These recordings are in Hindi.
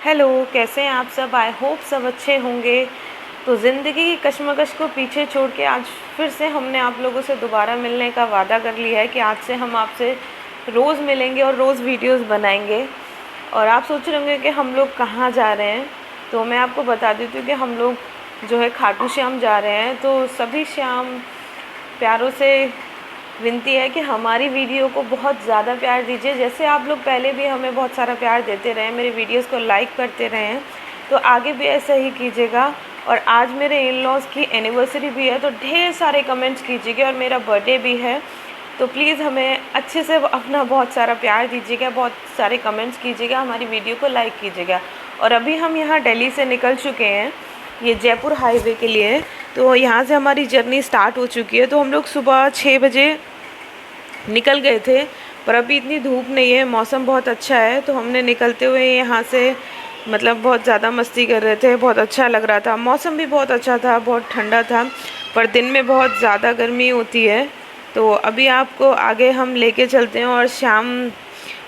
हेलो, कैसे हैं आप सब। आई होप सब अच्छे होंगे। तो ज़िंदगी की कशमकश को पीछे छोड़ के आज फिर से हमने आप लोगों से दोबारा मिलने का वादा कर लिया है कि आज से हम आपसे रोज़ मिलेंगे और रोज़ वीडियोस बनाएंगे। और आप सोच रहे होंगे कि हम लोग कहाँ जा रहे हैं। तो मैं आपको बता देती हूँ कि हम लोग जो है खाटू श्याम जा रहे हैं। तो सभी श्याम प्यारों से विनती है कि हमारी वीडियो को बहुत ज़्यादा प्यार दीजिए। जैसे आप लोग पहले भी हमें बहुत सारा प्यार देते रहे, मेरे वीडियोस को लाइक करते रहे हैं, तो आगे भी ऐसा ही कीजिएगा। और आज मेरे इन लॉज़ की एनिवर्सरी भी है, तो ढेर सारे कमेंट्स कीजिएगा। और मेरा बर्थडे भी है, तो प्लीज़ हमें अच्छे से अपना बहुत सारा प्यार दीजिएगा, बहुत सारे कमेंट्स कीजिएगा, हमारी वीडियो को लाइक कीजिएगा। और अभी हम यहाँ दिल्ली से निकल चुके हैं, ये जयपुर हाईवे के लिए। तो यहाँ से हमारी जर्नी स्टार्ट हो चुकी है। तो हम लोग सुबह 6 बजे निकल गए थे, पर अभी इतनी धूप नहीं है, मौसम बहुत अच्छा है। तो हमने निकलते हुए यहाँ से मतलब बहुत ज़्यादा मस्ती कर रहे थे, बहुत अच्छा लग रहा था, मौसम भी बहुत अच्छा था, बहुत ठंडा था। पर दिन में बहुत ज़्यादा गर्मी होती है। तो अभी आपको आगे हम लेके चलते हैं और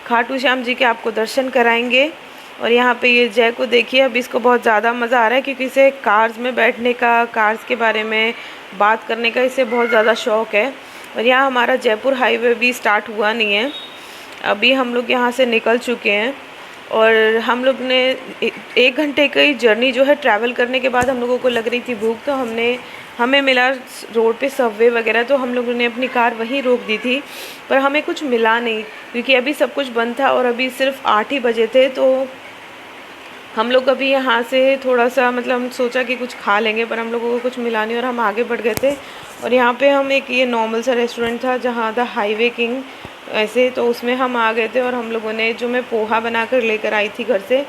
खाटू श्याम जी के आपको दर्शन कराएंगे। और यहाँ पे ये जय को देखिए, अब इसको बहुत ज़्यादा मज़ा आ रहा है, क्योंकि इसे कार्स में बैठने का, कार्स के बारे में बात करने का इसे बहुत ज़्यादा शौक़ है। और यहाँ हमारा जयपुर हाईवे भी स्टार्ट हुआ नहीं है, अभी हम लोग यहाँ से निकल चुके हैं। और हम लोग ने 1 घंटे की जर्नी जो है ट्रैवल करने के बाद हम लोगों को लग रही थी भूख, तो हमें मिला रोड पे सबवे वगैरह। तो हम लोगों ने अपनी कार वहीं रोक दी थी, पर हमें कुछ मिला नहीं, क्योंकि अभी सब कुछ बंद था और अभी सिर्फ 8 ही बजे थे। तो हम लोग अभी यहाँ से थोड़ा सा मतलब हम सोचा कि कुछ खा लेंगे, पर हम लोगों को कुछ मिला नहीं और हम आगे बढ़ गए थे। और यहाँ पे हम ये नॉर्मल सा रेस्टोरेंट था जहाँ द हाईवे किंग ऐसे, तो उसमें हम आ गए थे। और हम लोगों ने जो मैं पोहा बना कर लेकर आई थी घर से,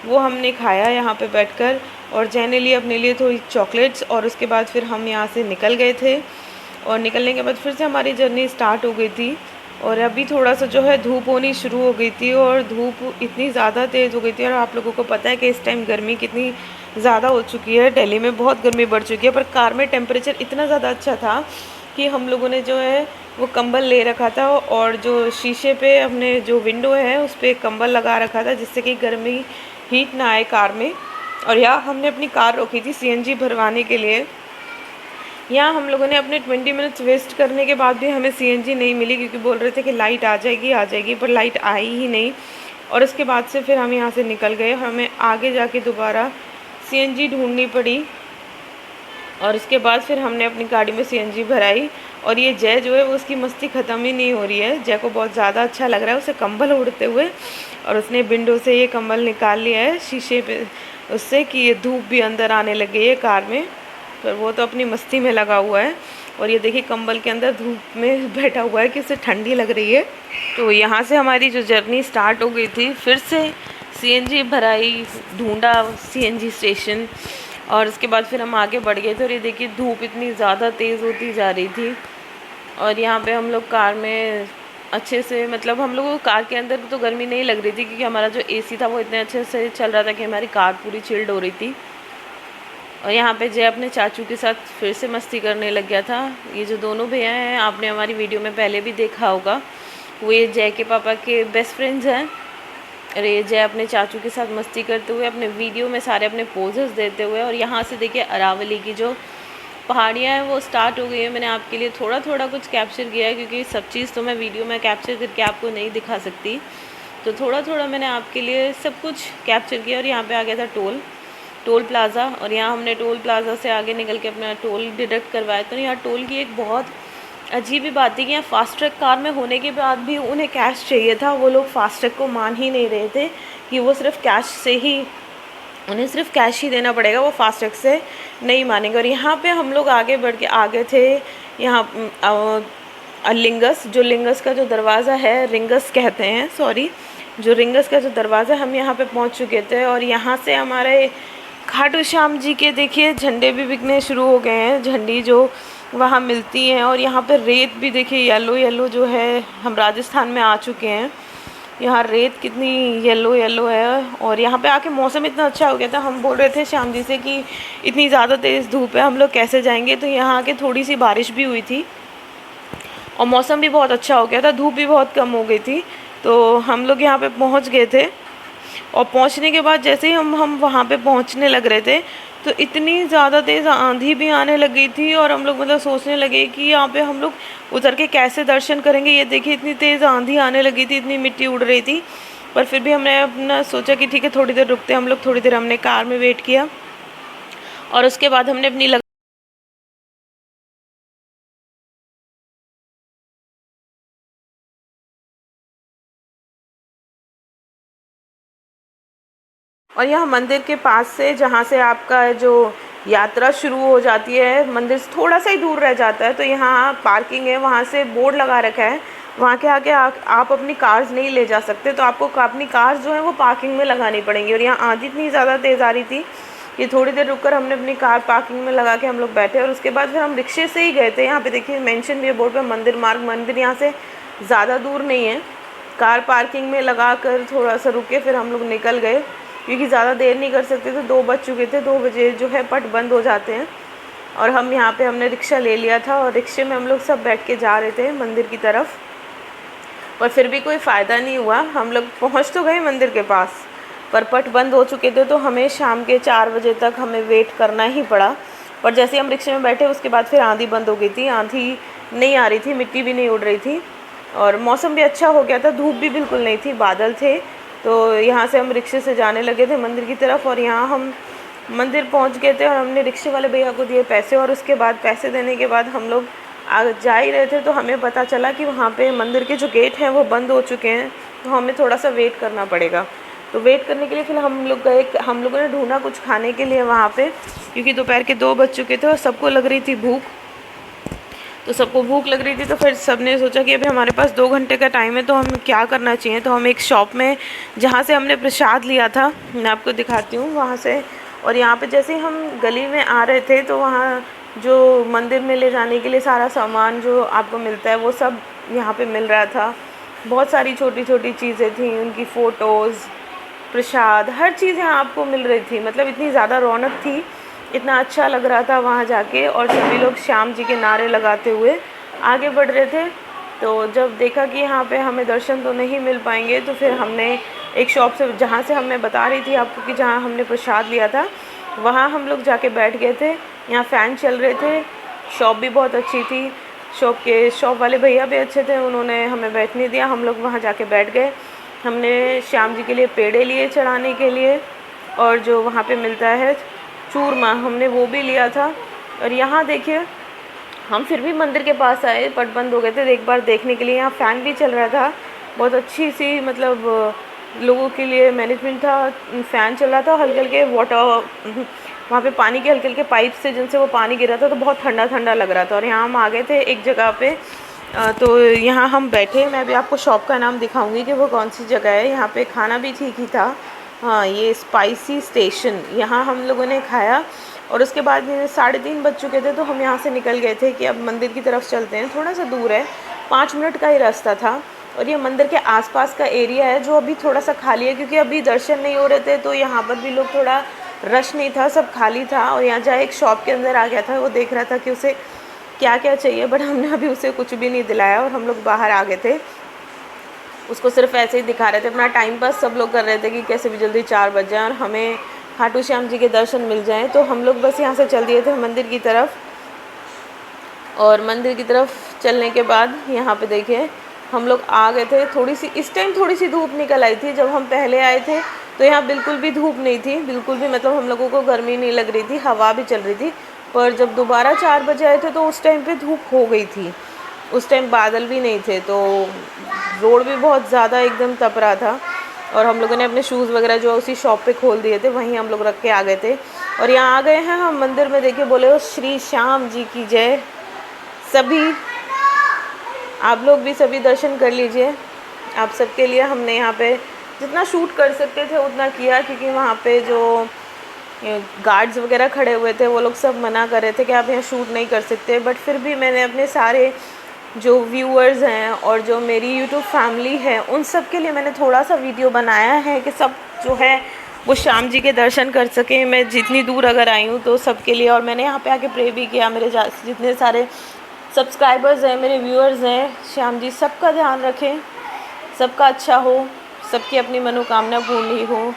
वो हमने खाया यहाँ पे बैठकर। और जय ने लिए अपने लिए थोड़ी चॉकलेट्स, और उसके बाद फिर हम यहाँ से निकल गए थे। और निकलने के बाद फिर से हमारी जर्नी स्टार्ट हो गई थी। और अभी थोड़ा सा जो है धूप होनी शुरू हो गई थी, और धूप इतनी ज़्यादा तेज़ हो गई थी। और आप लोगों को पता है कि इस टाइम गर्मी कितनी ज़्यादा हो चुकी है, दिल्ली में बहुत गर्मी बढ़ चुकी है। पर कार में टेम्परेचर इतना ज़्यादा अच्छा था कि हम लोगों ने जो है वो कंबल ले रखा था, और जो शीशे पे अपने जो विंडो है उस पर कंबल लगा रखा था, जिससे कि गर्मी हीट ना आए कार में। और यहाँ हमने अपनी कार रोकी थी सीएनजी भरवाने के लिए। यहाँ हम लोगों ने अपने 20 मिनट्स वेस्ट करने के बाद भी हमें सीएनजी नहीं मिली, क्योंकि बोल रहे थे कि लाइट आ जाएगी, पर लाइट आई ही नहीं। और उसके बाद से फिर हम यहाँ से निकल गए, हमें आगे जाके दोबारा सीएनजी ढूंढनी पड़ी। और उसके बाद फिर हमने अपनी गाड़ी में सीएनजी भराई। और ये जय जो है वो उसकी मस्ती ख़त्म ही नहीं हो रही है। जय को बहुत ज़्यादा अच्छा लग रहा है उसे कंबल उड़ते हुए, और उसने विंडो से ये कंबल निकाल लिया है शीशे पे उससे, कि ये धूप भी अंदर आने लग गई है कार में। पर वो तो अपनी मस्ती में लगा हुआ है। और ये देखिए कंबल के अंदर धूप में बैठा हुआ है कि उसे ठंडी लग रही है। तो यहाँ से हमारी जो जर्नी स्टार्ट हो गई थी, फिर से सीएनजी भराई, ढूंढा सीएनजी स्टेशन, और उसके बाद फिर हम आगे बढ़ गए थे। और ये देखिए धूप इतनी ज़्यादा तेज़ होती जा रही थी। और यहाँ पे हम लोग कार में अच्छे से, मतलब हम लोगों को कार के अंदर तो गर्मी नहीं लग रही थी, क्योंकि हमारा जो एसी था वो इतने अच्छे से चल रहा था कि हमारी कार पूरी चिल्ड हो रही थी। और यहाँ पे जय अपने चाचू के साथ फिर से मस्ती करने लग गया था। ये जो दोनों भैया हैं, आपने हमारी वीडियो में पहले भी देखा होगा, वो ये जय के पापा के बेस्ट फ्रेंड्स हैं। और ये जय अपने चाचू के साथ मस्ती करते हुए अपने वीडियो में सारे अपने पोजेस देते हुए। और यहाँ से देखिए अरावली की जो पहाड़ियाँ हैं वो स्टार्ट हो गई है। मैंने आपके लिए थोड़ा थोड़ा कुछ कैप्चर किया है, क्योंकि सब चीज़ तो मैं वीडियो में कैप्चर करके आपको नहीं दिखा सकती, तो थोड़ा थोड़ा मैंने आपके लिए सब कुछ कैप्चर किया। और यहाँ पे आ गया था टोल प्लाज़ा, और यहाँ हमने टोल प्लाज़ा से आगे निकल के अपना टोल डिडक्ट करवाया। तो यहाँ टोल की एक बहुत अजीब ही बात थी कि यहाँ फास्ट ट्रैक कार में होने के बाद भी उन्हें कैश चाहिए था। वो लोग फास्ट ट्रैक को मान ही नहीं रहे थे कि वो सिर्फ कैश से ही, उन्हें सिर्फ कैश ही देना पड़ेगा, वो फास्ट ट्रैक से नहीं मानेंगे। और यहाँ पे हम लोग आगे बढ़ के आ गए थे यहाँ लिंगस, जो लिंगस का जो दरवाज़ा है, रिंगस कहते हैं, सॉरी, जो रिंगस का जो दरवाज़ा, हम यहाँ पे पहुँच चुके थे। और यहाँ से हमारे खाटू श्याम जी के देखिए झंडे भी बिकने शुरू हो गए हैं, झंडी जो वहाँ मिलती हैं। और यहाँ पर रेत भी देखिए येलो येलो जो है, हम राजस्थान में आ चुके हैं, यहाँ रेत कितनी येलो येलो है। और यहाँ पे आके मौसम इतना अच्छा हो गया था, हम बोल रहे थे श्याम जी से कि इतनी ज़्यादा तेज़ धूप है, हम लोग कैसे जाएंगे। तो यहाँ आके थोड़ी सी बारिश भी हुई थी और मौसम भी बहुत अच्छा हो गया था, धूप भी बहुत कम हो गई थी। तो हम लोग यहाँ पे पहुँच गए थे। और पहुंचने के बाद जैसे ही हम वहाँ पे पहुंचने लग रहे थे तो इतनी ज़्यादा तेज़ आंधी भी आने लगी थी और हम लोग मतलब सोचने लगे कि यहाँ पे हम लोग उतर के कैसे दर्शन करेंगे। ये देखिए इतनी तेज़ आंधी आने लगी थी, इतनी मिट्टी उड़ रही थी, पर फिर भी हमने अपना सोचा कि ठीक है थोड़ी देर रुकते हैं हम लोग। थोड़ी देर हमने कार में वेट किया और उसके बाद हमने अपनी और यहाँ मंदिर के पास से जहाँ से आपका जो यात्रा शुरू हो जाती है, मंदिर से थोड़ा सा ही दूर रह जाता है, तो यहाँ पार्किंग है, वहाँ से बोर्ड लगा रखा है, वहाँ के आके आप अपनी कार्स नहीं ले जा सकते, तो आपको अपनी कार्स जो है वो पार्किंग में लगानी पड़ेंगी। और यहाँ आंधी इतनी ज़्यादा तेज़ आ रही थी कि थोड़ी देर रुककर हमने अपनी कार पार्किंग में लगा के हम लोग बैठे और उसके बाद फिर हम रिक्शे से ही गए थे। यहाँ पे देखिए मेंशन भी है बोर्ड पे मंदिर मार्ग, मंदिर यहाँ से ज़्यादा दूर नहीं है। कार पार्किंग में लगा कर थोड़ा सा रुके फिर हम लोग निकल गए, क्योंकि ज़्यादा देर नहीं कर सकते थे, 2 बज चुके थे, 2 बजे जो है पट बंद हो जाते हैं। और हम यहाँ पे हमने रिक्शा ले लिया था और रिक्शे में हम लोग सब बैठ के जा रहे थे मंदिर की तरफ, पर फिर भी कोई फ़ायदा नहीं हुआ। हम लोग पहुँच तो गए मंदिर के पास, पर पट बंद हो चुके थे, तो हमें शाम के 4 बजे तक हमें वेट करना ही पड़ा। पर जैसे ही हम रिक्शे में बैठे उसके बाद फिर आंधी बंद हो गई थी, आंधी नहीं आ रही थी, मिट्टी भी नहीं उड़ रही थी और मौसम भी अच्छा हो गया था, धूप भी बिल्कुल नहीं थी, बादल थे। तो यहाँ से हम रिक्शे से जाने लगे थे मंदिर की तरफ और यहाँ हम मंदिर पहुँच गए थे और हमने रिक्शे वाले भैया को दिए पैसे और उसके बाद पैसे देने के बाद हम लोग जा ही रहे थे, तो हमें पता चला कि वहाँ पे मंदिर के जो गेट हैं वो बंद हो चुके हैं, तो हमें थोड़ा सा वेट करना पड़ेगा। तो वेट करने के लिए फिर हम लोग गए, हम लोगों ने ढूंढा कुछ खाने के लिए वहाँ पे, क्योंकि दोपहर के 2 बज चुके थे और सबको लग रही थी भूख, तो सबको भूख लग रही थी। तो फिर सबने सोचा कि अभी हमारे पास 2 घंटे का टाइम है, तो हमें क्या करना चाहिए। तो हम एक शॉप में जहाँ से हमने प्रसाद लिया था, मैं आपको दिखाती हूँ वहाँ से, और यहाँ पे जैसे हम गली में आ रहे थे तो वहाँ जो मंदिर में ले जाने के लिए सारा सामान जो आपको मिलता है वो सब यहाँ पे मिल रहा था। बहुत सारी छोटी छोटी चीज़ें थी, उनकी फ़ोटोज़, प्रसाद, हर चीज़ यहाँ आपको मिल रही थी। मतलब इतनी ज़्यादा रौनक थी, इतना अच्छा लग रहा था वहाँ जाके, और सभी लोग श्याम जी के नारे लगाते हुए आगे बढ़ रहे थे। तो जब देखा कि यहाँ पे हमें दर्शन तो नहीं मिल पाएंगे, तो फिर हमने एक शॉप से, जहाँ से हमें बता रही थी आपको कि जहाँ हमने प्रसाद लिया था, वहाँ हम लोग जाके बैठ गए थे। यहाँ फ़ैन चल रहे थे, शॉप भी बहुत अच्छी थी, शॉप वाले भैया भी अच्छे थे, उन्होंने हमें बैठने दिया। हम लोग वहाँ जाके बैठ गए। हमने श्याम जी के लिए पेड़े लिए चढ़ाने के लिए, और जो वहाँ पे मिलता है चूरमा, हमने वो भी लिया था। और यहाँ देखिए हम फिर भी मंदिर के पास आए, पट बंद हो गए थे, एक बार देखने के लिए। यहाँ फ़ैन भी चल रहा था, बहुत अच्छी सी मतलब लोगों के लिए मैनेजमेंट था, फ़ैन चल रहा था, हल्के हल्के वाटर वहाँ पे पानी के हल्के हल्के पाइप से जिनसे वो पानी गिर रहा था, तो बहुत ठंडा ठंडा लग रहा था। और यहाँ हम आ गए थे एक जगह पे, तो यहाँ हम बैठे। मैं भी आपको शॉप का नाम दिखाऊंगी कि वो कौन सी जगह है। यहाँ पे खाना भी ठीक ही था, हाँ, ये स्पाइसी स्टेशन, यहाँ हम लोगों ने खाया। और उसके बाद 3:30 बज चुके थे, तो हम यहाँ से निकल गए थे कि अब मंदिर की तरफ चलते हैं। थोड़ा सा दूर है, 5 मिनट का ही रास्ता था, और ये मंदिर के आसपास का एरिया है जो अभी थोड़ा सा खाली है, क्योंकि अभी दर्शन नहीं हो रहे थे, तो यहाँ पर भी लोग, थोड़ा रश नहीं था, सब खाली था। और यहाँ जहाँ एक शॉप के अंदर आ गया था, वो देख रहा था कि उसे क्या क्या चाहिए, बट हमने अभी उसे कुछ भी नहीं दिलाया और हम लोग बाहर आ गए थे। उसको सिर्फ ऐसे ही दिखा रहे थे, अपना टाइम पास सब लोग कर रहे थे कि कैसे भी जल्दी 4 बज जाए और हमें खाटू श्याम जी के दर्शन मिल जाएं। तो हम लोग बस यहाँ से चल दिए थे मंदिर की तरफ, और मंदिर की तरफ चलने के बाद यहाँ पे देखिए हम लोग आ गए थे। थोड़ी सी इस टाइम थोड़ी सी धूप निकल आई थी, जब हम पहले आए थे तो यहाँ बिल्कुल भी धूप नहीं थी, बिल्कुल भी, मतलब हम लोगों को गर्मी नहीं लग रही थी, हवा भी चल रही थी। पर जब दोबारा 4 बजे आए थे तो उस टाइम पे धूप हो गई थी, उस टाइम बादल भी नहीं थे, तो रोड भी बहुत ज़्यादा एकदम तप रहा था। और हम लोगों ने अपने शूज़ वगैरह जो उसी शॉप पे खोल दिए थे, वहीं हम लोग रख के आ गए थे। और यहाँ आ गए हैं हम मंदिर में। देखिए, बोले वो श्री श्याम जी की जय। सभी आप लोग भी सभी दर्शन कर लीजिए। आप सबके लिए हमने यहाँ पे जितना शूट कर सकते थे उतना किया, क्योंकि वहाँ पे जो गार्ड्स वगैरह खड़े हुए थे वो लोग सब मना कर रहे थे कि आप यहाँ शूट नहीं कर सकते। बट फिर भी मैंने अपने सारे जो व्यूअर्स हैं और जो मेरी यूट्यूब फैमिली है उन सब के लिए मैंने थोड़ा सा वीडियो बनाया है कि सब जो है वो श्याम जी के दर्शन कर सकें। मैं जितनी दूर अगर आई हूँ तो सबके लिए, और मैंने यहाँ पे आके प्रे भी किया, मेरे जितने सारे सब्सक्राइबर्स हैं, मेरे व्यूअर्स हैं, श्याम जी सबका ध्यान रखें, सबका अच्छा हो, सबकी अपनी मनोकामना पूर्ण हो,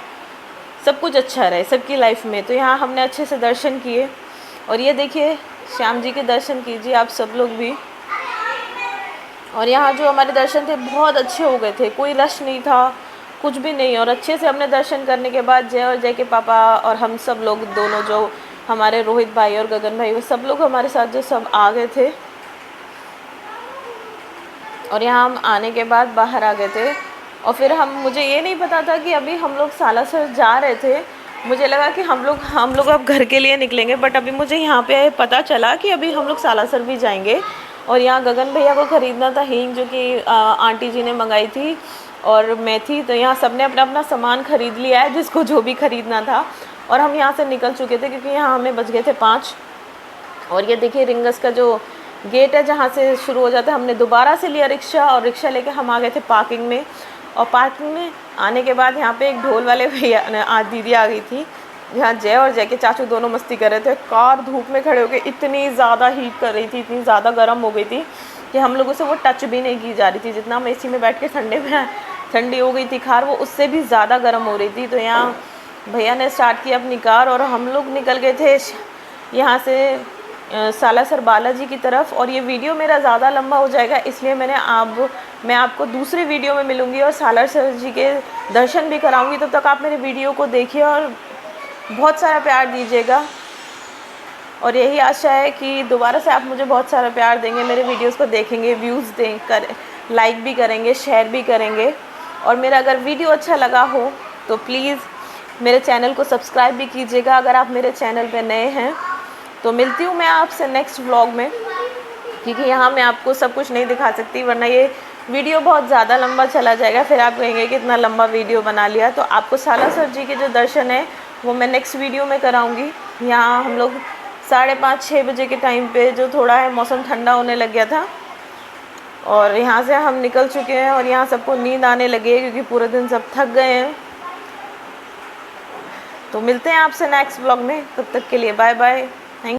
सब कुछ अच्छा रहे सबकी लाइफ में। तो यहाँ हमने अच्छे से दर्शन किए। और ये देखिए श्याम जी के दर्शन कीजिए आप सब लोग भी। और यहाँ जो हमारे दर्शन थे बहुत अच्छे हो गए थे, कोई रश नहीं था, कुछ भी नहीं। और अच्छे से हमने दर्शन करने के बाद जय और जय के पापा और हम सब लोग दोनों जो हमारे रोहित भाई और गगन भाई वो सब लोग हमारे साथ जो सब आ गए थे। और यहाँ हम आने के बाद बाहर आ गए थे। और फिर मुझे ये नहीं पता था कि अभी हम लोग सालासर जा रहे थे, मुझे लगा कि हम लोग अब घर के लिए निकलेंगे, बट अभी मुझे यहाँ पे पता चला कि अभी हम लोग सालासर भी जाएंगे। और यहाँ गगन भैया को ख़रीदना था हींग, जो कि आंटी जी ने मंगाई थी और मेथी। तो यहाँ सब ने अपना अपना सामान ख़रीद लिया है, जिसको जो भी ख़रीदना था। और हम यहाँ से निकल चुके थे क्योंकि यहाँ हमें बज गए थे 5। और ये देखिए रिंगस का जो गेट है जहाँ से शुरू हो जाता है, हमने दोबारा से लिया रिक्शा और रिक्शा लेके हम आ गए थे पार्किंग में। और पार्किंग में आने के बाद यहाँ पे एक ढोल वाले भैया दीदी आ गई थी, यहाँ जय और जय के चाचू दोनों मस्ती कर रहे थे। कार धूप में खड़े होकर इतनी ज़्यादा हीट कर रही थी, इतनी ज़्यादा गर्म हो गई थी कि हम लोगों से वो टच भी नहीं की जा रही थी। जितना हम एसी में बैठ के ठंडी हो गई थी कार, वो उससे भी ज़्यादा गर्म हो रही थी। तो यहाँ भैया ने स्टार्ट किया अपनी कार और हम लोग निकल गए थे यहाँ से सालासर बालाजी की तरफ। और ये वीडियो मेरा ज़्यादा लंबा हो जाएगा, इसलिए मैं आपको दूसरे वीडियो में मिलूँगी और सालासर जी के दर्शन भी कराऊँगी। तब तक आप मेरे वीडियो को देखिए और बहुत सारा प्यार दीजिएगा। और यही आशा है कि दोबारा से आप मुझे बहुत सारा प्यार देंगे, मेरे वीडियोस को देखेंगे, व्यूज़ लाइक भी करेंगे, शेयर भी करेंगे। और मेरा अगर वीडियो अच्छा लगा हो तो प्लीज़ मेरे चैनल को सब्सक्राइब भी कीजिएगा अगर आप मेरे चैनल पे नए हैं। तो मिलती हूँ मैं आपसे नेक्स्ट व्लॉग में, क्योंकि यहाँ मैं आपको सब कुछ नहीं दिखा सकती, वरना ये वीडियो बहुत ज़्यादा लंबा चला जाएगा। फिर आप कहेंगे कि इतना लंबा वीडियो बना लिया। तो आपको सालासर जी के जो दर्शन है वो मैं नेक्स्ट वीडियो में कराऊंगी। यहाँ हम लोग 5:30-6 बजे के टाइम पे, जो थोड़ा है मौसम ठंडा होने लग गया था, और यहाँ से हम निकल चुके हैं। और यहाँ सबको नींद आने लगी है क्योंकि पूरे दिन सब थक गए हैं। तो मिलते हैं आपसे नेक्स्ट व्लॉग में, तब तक के लिए बाय बाय।